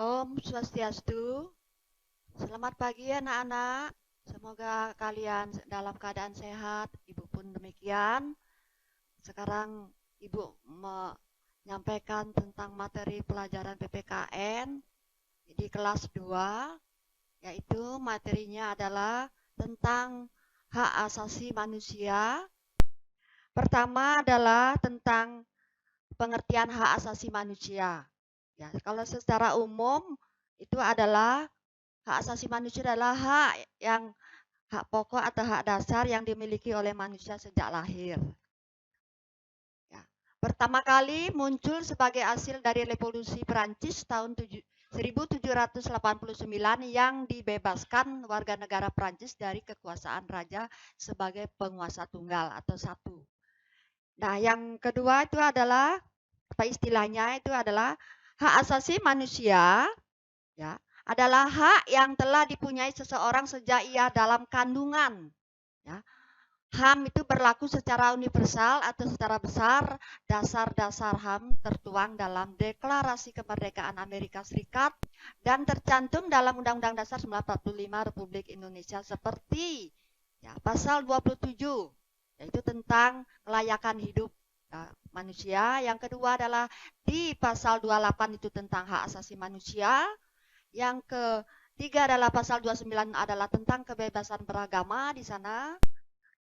Om Swastiastu. Selamat pagi anak-anak. Semoga kalian dalam keadaan sehat. Ibu pun demikian. Sekarang Ibu menyampaikan tentang materi pelajaran PPKN di kelas 2, yaitu materinya adalah tentang hak asasi manusia. Pertama adalah tentang pengertian hak asasi manusia. Ya, kalau secara umum itu adalah hak asasi manusia adalah hak pokok atau hak dasar yang dimiliki oleh manusia sejak lahir. Ya. Pertama kali muncul sebagai hasil dari revolusi Perancis tahun 1789 yang dibebaskan warga negara Perancis dari kekuasaan raja sebagai penguasa tunggal atau satu. Nah, yang kedua itu adalah apa istilahnya itu adalah hak asasi manusia, ya, adalah hak yang telah dipunyai seseorang sejak ia dalam kandungan. Ya. HAM itu berlaku secara universal atau secara besar. Dasar-dasar HAM tertuang dalam Deklarasi Kemerdekaan Amerika Serikat dan tercantum dalam Undang-Undang Dasar 1945 Republik Indonesia seperti ya, pasal 27, yaitu tentang kelayakan hidup manusia. Yang kedua adalah di pasal 28 itu tentang hak asasi manusia. Yang ketiga adalah pasal 29 adalah tentang kebebasan beragama di sana.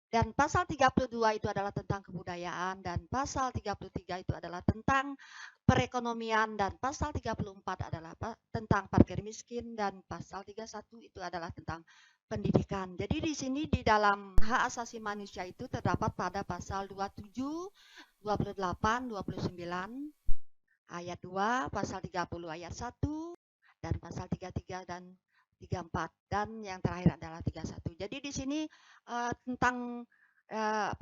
Dan pasal 32 itu adalah tentang kebudayaan. Dan pasal 33 itu adalah tentang perekonomian. Dan pasal 34 adalah tentang parkir miskin. Dan pasal 31 itu adalah tentang pendidikan. Jadi di sini di dalam hak asasi manusia itu terdapat pada pasal 27, 28, 29, ayat 2, pasal 30 ayat 1, dan pasal 33 dan 34, dan yang terakhir adalah 31. Jadi di sini tentang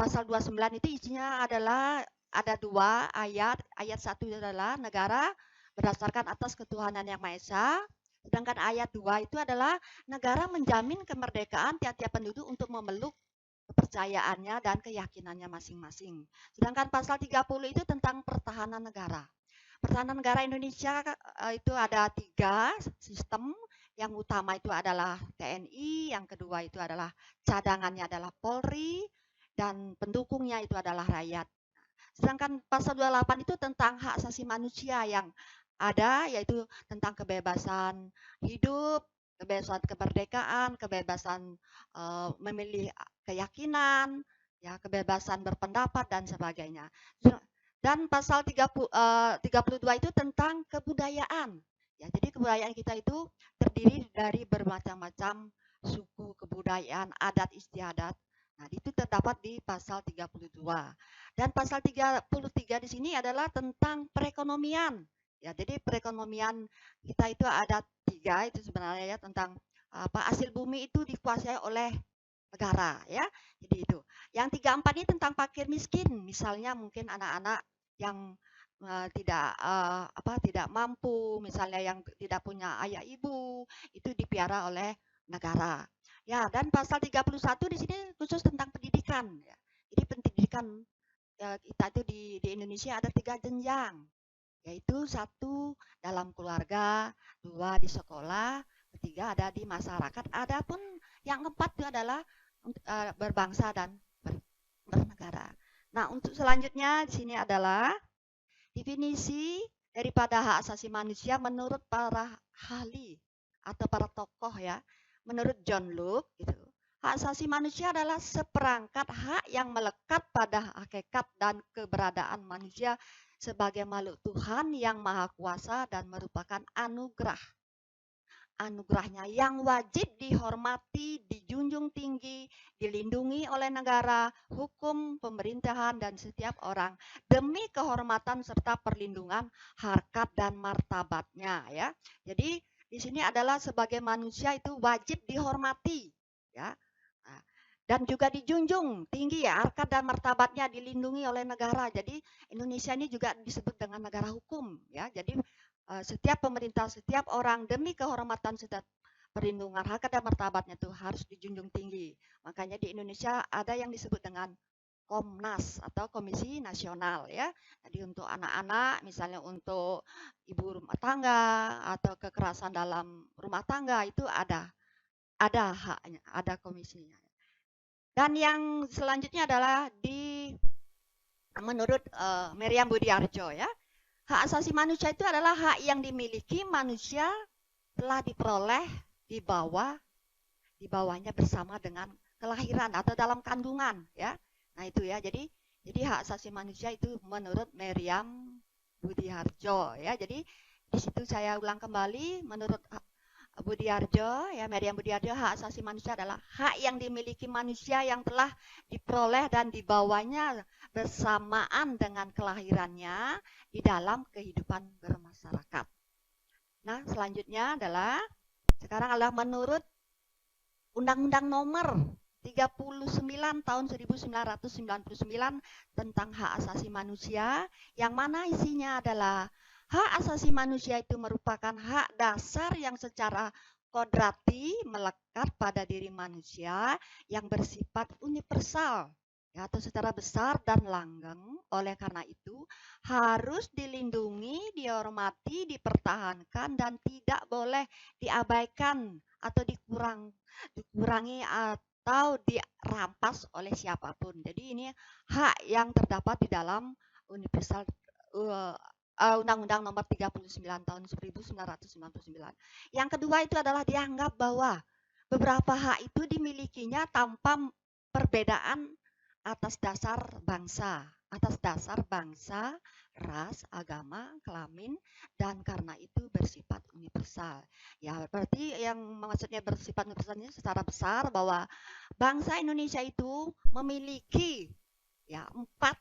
pasal 29 itu isinya adalah ada dua ayat. Ayat 1 adalah negara berdasarkan atas ketuhanan yang Maha Esa. Sedangkan ayat 2 itu adalah negara menjamin kemerdekaan tiap-tiap penduduk untuk memeluk kepercayaannya dan keyakinannya masing-masing. Sedangkan pasal 30 itu tentang pertahanan negara. Pertahanan negara Indonesia itu ada 3 sistem. Yang utama itu adalah TNI, yang kedua itu adalah cadangannya adalah Polri, dan pendukungnya itu adalah rakyat. Sedangkan pasal 28 itu tentang hak asasi manusia yang ada, yaitu tentang kebebasan hidup, kebebasan kemerdekaan, kebebasan memilih keyakinan, ya, kebebasan berpendapat dan sebagainya. Dan pasal 32 itu tentang kebudayaan. Ya, jadi kebudayaan kita itu terdiri dari bermacam-macam suku, kebudayaan, adat istiadat. Nah, itu terdapat di pasal 32. Dan pasal 33 di sini adalah tentang perekonomian. Ya, jadi perekonomian kita itu ada 3 itu sebenarnya ya, tentang hasil bumi itu dikuasai oleh negara ya. Jadi itu. Yang 34 ini tentang fakir miskin. Misalnya mungkin anak-anak yang tidak mampu, misalnya yang tidak punya ayah ibu, itu dipiara oleh negara. Ya, dan pasal 31 di sini khusus tentang pendidikan ya. Jadi pendidikan kita itu di Indonesia ada 3 jenjang, yaitu 1 dalam keluarga, 2 di sekolah, 3 ada di masyarakat. Adapun yang keempat itu adalah berbangsa dan bernegara. Nah, untuk selanjutnya di sini adalah definisi daripada hak asasi manusia menurut para ahli atau para tokoh ya. Menurut John Locke gitu. Hak asasi manusia adalah seperangkat hak yang melekat pada hakikat dan keberadaan manusia sebagai makhluk Tuhan yang maha kuasa dan merupakan anugerahnya yang wajib dihormati, dijunjung tinggi, dilindungi oleh negara, hukum, pemerintahan, dan setiap orang demi kehormatan serta perlindungan harkat dan martabatnya ya. Jadi di sini adalah sebagai manusia itu wajib dihormati ya. Dan juga dijunjung tinggi ya, harkat dan martabatnya dilindungi oleh negara. Jadi Indonesia ini juga disebut dengan negara hukum ya. Jadi setiap pemerintah, setiap orang demi kehormatan serta perlindungan harkat dan martabatnya itu harus dijunjung tinggi. Makanya di Indonesia ada yang disebut dengan Komnas atau Komisi Nasional ya. Jadi untuk anak-anak, misalnya untuk ibu rumah tangga atau kekerasan dalam rumah tangga itu ada haknya, ada komisinya. Dan yang selanjutnya adalah menurut Meriam Budiarjo ya, hak asasi manusia itu adalah hak yang dimiliki manusia telah diperoleh di bawahnya bersama dengan kelahiran atau dalam kandungan ya. Nah itu ya. Jadi hak asasi manusia itu menurut Meriam Budiarjo ya. Jadi di situ saya ulang kembali menurut Budiarjo ya, Meriam Budiarjo, hak asasi manusia adalah hak yang dimiliki manusia yang telah diperoleh dan dibawanya bersamaan dengan kelahirannya di dalam kehidupan bermasyarakat. Nah, selanjutnya adalah sekarang adalah menurut Undang-Undang Nomor 39 tahun 1999 tentang hak asasi manusia, yang mana isinya adalah hak asasi manusia itu merupakan hak dasar yang secara kodrati melekat pada diri manusia yang bersifat universal ya, atau secara besar dan langgeng. Oleh karena itu harus dilindungi, dihormati, dipertahankan dan tidak boleh diabaikan atau dikurangi atau dirampas oleh siapapun. Jadi ini hak yang terdapat di dalam Universal Undang-Undang Nomor 39 tahun 1999. Yang kedua itu adalah dianggap bahwa beberapa hak itu dimilikinya tanpa perbedaan atas dasar bangsa, ras, agama, kelamin, dan karena itu bersifat universal. Ya, berarti yang maksudnya bersifat universalnya secara besar bahwa bangsa Indonesia itu memiliki empat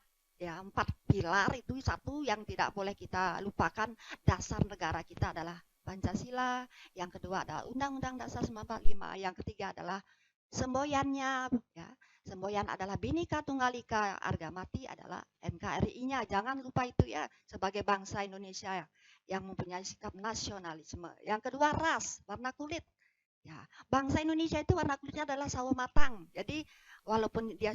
pilar. Itu satu yang tidak boleh kita lupakan, dasar negara kita adalah Pancasila, yang kedua adalah Undang-Undang Dasar 1945, yang ketiga adalah semboyannya ya. Semboyan adalah Bhinneka Tunggal Ika, harga mati adalah NKRI-nya. Jangan lupa itu ya, sebagai bangsa Indonesia yang mempunyai sikap nasionalisme. Yang kedua ras, warna kulit. Ya, bangsa Indonesia itu warna kulitnya adalah sawo matang. Jadi walaupun dia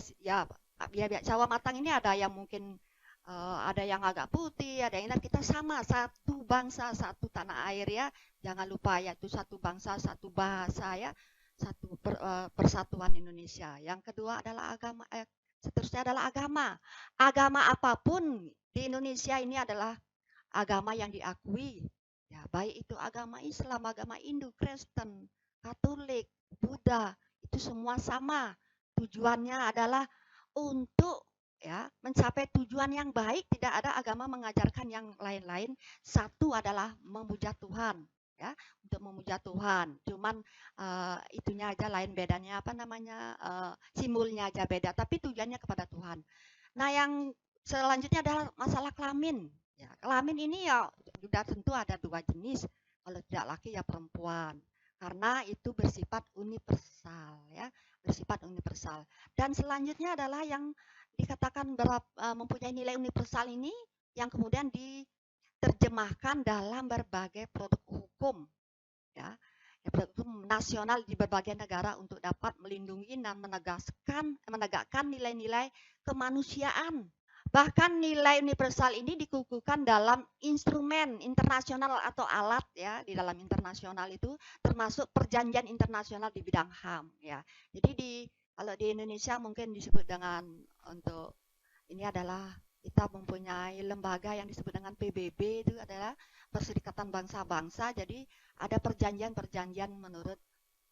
sawo matang ini ada yang mungkin ada yang agak putih, ada yang kita sama, satu bangsa, satu tanah air ya. Jangan lupa ya, itu satu bangsa, satu bahasa ya, satu persatuan Indonesia. Yang kedua adalah agama, seterusnya adalah agama. Agama apapun di Indonesia ini adalah agama yang diakui. Ya, baik itu agama Islam, agama Hindu, Kristen, Katolik, Buddha, itu semua sama. Tujuannya adalah untuk mencapai tujuan yang baik. Tidak ada agama mengajarkan yang lain-lain. Satu adalah memuja Tuhan ya, untuk memuja Tuhan. Cuman itunya aja lain, bedanya apa namanya, simbolnya aja beda, tapi tujuannya kepada Tuhan. Nah, yang selanjutnya adalah masalah kelamin. Ya, kelamin ini ya sudah tentu ada dua jenis, kalau tidak laki ya perempuan. Karena itu bersifat universal ya, bersifat universal. Dan selanjutnya adalah yang dikatakan mempunyai nilai universal ini yang kemudian diterjemahkan dalam berbagai produk hukum ya, produk hukum nasional di berbagai negara untuk dapat melindungi dan menegakkan nilai-nilai kemanusiaan. Bahkan nilai universal ini dikukuhkan dalam instrumen internasional atau alat ya, di dalam internasional itu termasuk perjanjian internasional di bidang HAM ya. Jadi kalau di Indonesia mungkin disebut dengan, untuk ini adalah kita mempunyai lembaga yang disebut dengan PBB, itu adalah Perserikatan Bangsa-Bangsa. Jadi ada perjanjian-perjanjian menurut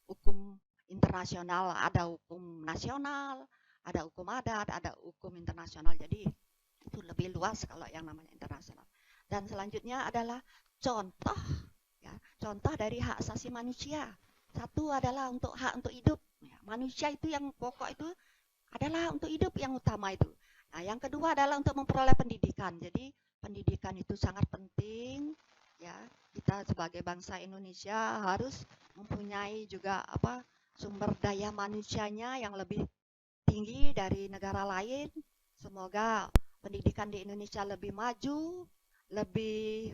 hukum internasional, ada hukum nasional, ada hukum adat, ada hukum internasional. Jadi itu lebih luas kalau yang namanya internasional. Dan selanjutnya adalah contoh contoh dari hak asasi manusia. Satu adalah untuk hak untuk hidup. Manusia itu yang pokok itu adalah untuk hidup, yang utama itu. Nah, yang kedua adalah untuk memperoleh pendidikan. Jadi pendidikan itu sangat penting ya. Kita sebagai bangsa Indonesia harus mempunyai juga sumber daya manusianya yang lebih tinggi dari negara lain. Semoga pendidikan di Indonesia lebih maju, lebih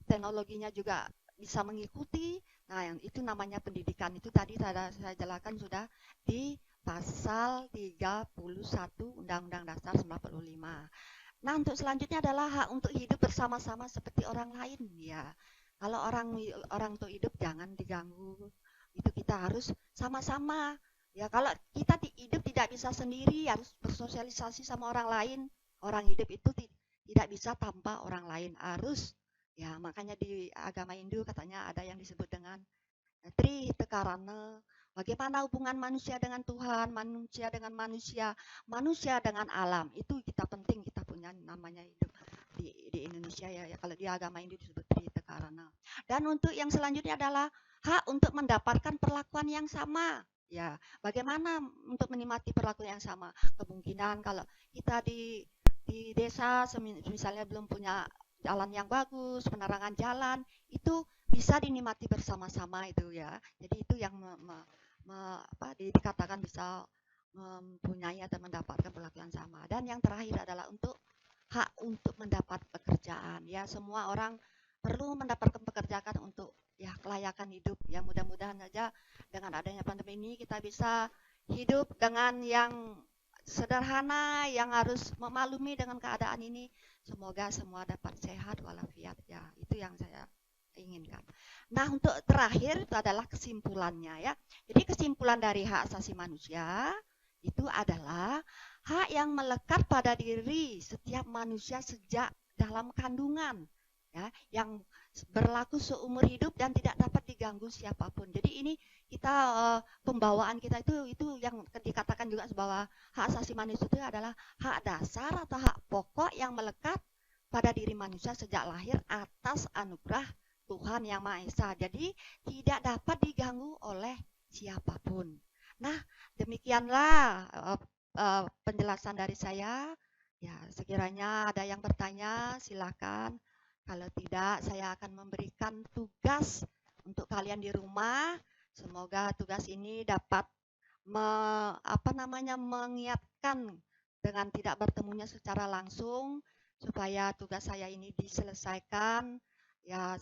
teknologinya juga bisa mengikuti. Nah, yang itu namanya pendidikan. Itu tadi saya jelaskan sudah di pasal 31 Undang-Undang Dasar 45. Nah, untuk selanjutnya adalah hak untuk hidup bersama-sama seperti orang lain ya. Kalau orang untuk hidup jangan diganggu. Itu kita harus sama-sama. Ya, kalau kita hidup tidak bisa sendiri, harus bersosialisasi sama orang lain. Orang hidup itu tidak bisa tanpa orang lain, harus. Ya, makanya di agama Hindu katanya ada yang disebut dengan Tri Tekarana. Bagaimana hubungan manusia dengan Tuhan, manusia dengan manusia, manusia dengan alam. Itu kita penting kita punya namanya hidup di Indonesia ya. Kalau di agama Hindu disebut Tri Tekarana. Dan untuk yang selanjutnya adalah hak untuk mendapatkan perlakuan yang sama. Ya, bagaimana untuk menikmati perlakuan yang sama? Kemungkinan kalau kita di desa misalnya belum punya jalan yang bagus, penerangan jalan, itu bisa dinikmati bersama-sama itu ya. Jadi itu yang dikatakan bisa mempunyai atau mendapatkan perlakuan sama. Dan yang terakhir adalah untuk hak untuk mendapat pekerjaan. Ya, semua orang perlu mendapatkan pekerjaan untuk ya kelayakan hidup. Ya, mudah-mudahan saja dengan adanya pandemi ini kita bisa hidup dengan yang sederhana, yang harus memaklumi dengan keadaan ini. Semoga semua dapat sehat walafiat ya. Itu yang saya inginkan. Nah, untuk terakhir itu adalah kesimpulannya ya. Jadi kesimpulan dari hak asasi manusia itu adalah hak yang melekat pada diri setiap manusia sejak dalam kandungan ya, yang berlaku seumur hidup dan tidak dapat diganggu siapapun. Jadi ini kita pembawaan kita itu yang dikatakan juga bahwa hak asasi manusia itu adalah hak dasar atau hak pokok yang melekat pada diri manusia sejak lahir atas anugerah Tuhan Yang Maha Esa. Jadi tidak dapat diganggu oleh siapapun. Nah, demikianlah penjelasan dari saya. Ya, sekiranya ada yang bertanya, silakan. Kalau tidak, saya akan memberikan tugas untuk kalian di rumah. Semoga tugas ini dapat mengingatkan dengan tidak bertemunya secara langsung supaya tugas saya ini diselesaikan. Ya,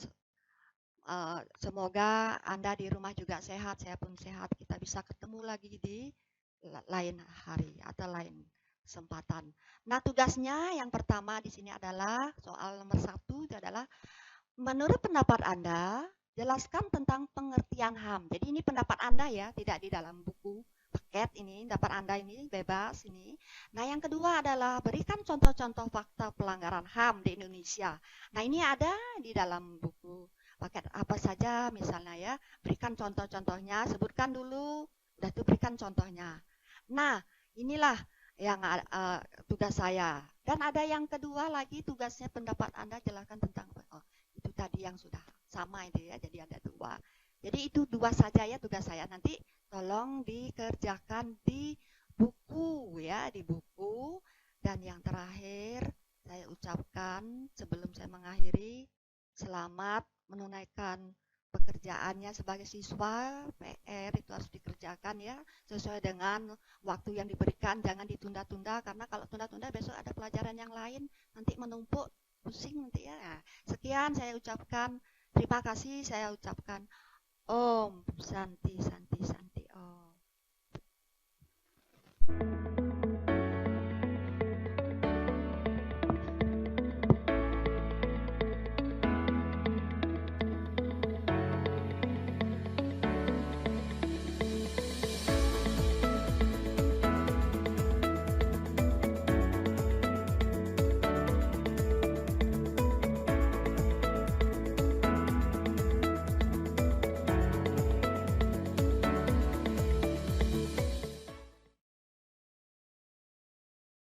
semoga Anda di rumah juga sehat, saya pun sehat. Kita bisa ketemu lagi di lain hari atau lain kesempatan. Nah, tugasnya yang pertama di sini adalah soal nomor 1 itu adalah menurut pendapat Anda, jelaskan tentang pengertian HAM. Jadi ini pendapat Anda ya, tidak di dalam buku paket ini, pendapat Anda ini bebas ini. Nah, yang kedua adalah berikan contoh-contoh fakta pelanggaran HAM di Indonesia. Nah, ini ada di dalam buku paket apa saja misalnya ya, berikan contoh-contohnya, sebutkan dulu, udah tuh berikan contohnya. Nah, inilah yang tugas saya. Dan ada yang kedua lagi tugasnya pendapat Anda jelaskan tentang itu tadi yang sudah sama itu ya, jadi ada 2. Jadi itu 2 saja ya tugas saya. Nanti tolong dikerjakan di buku ya, di buku. Dan yang terakhir saya ucapkan sebelum saya mengakhiri, selamat menunaikan pekerjaannya sebagai siswa. PR itu harus dikerjakan ya sesuai dengan waktu yang diberikan, jangan ditunda-tunda karena kalau tunda-tunda besok ada pelajaran yang lain nanti menumpuk, pusing nanti ya. Sekian saya ucapkan, terima kasih saya ucapkan Om Santi Santi Santi.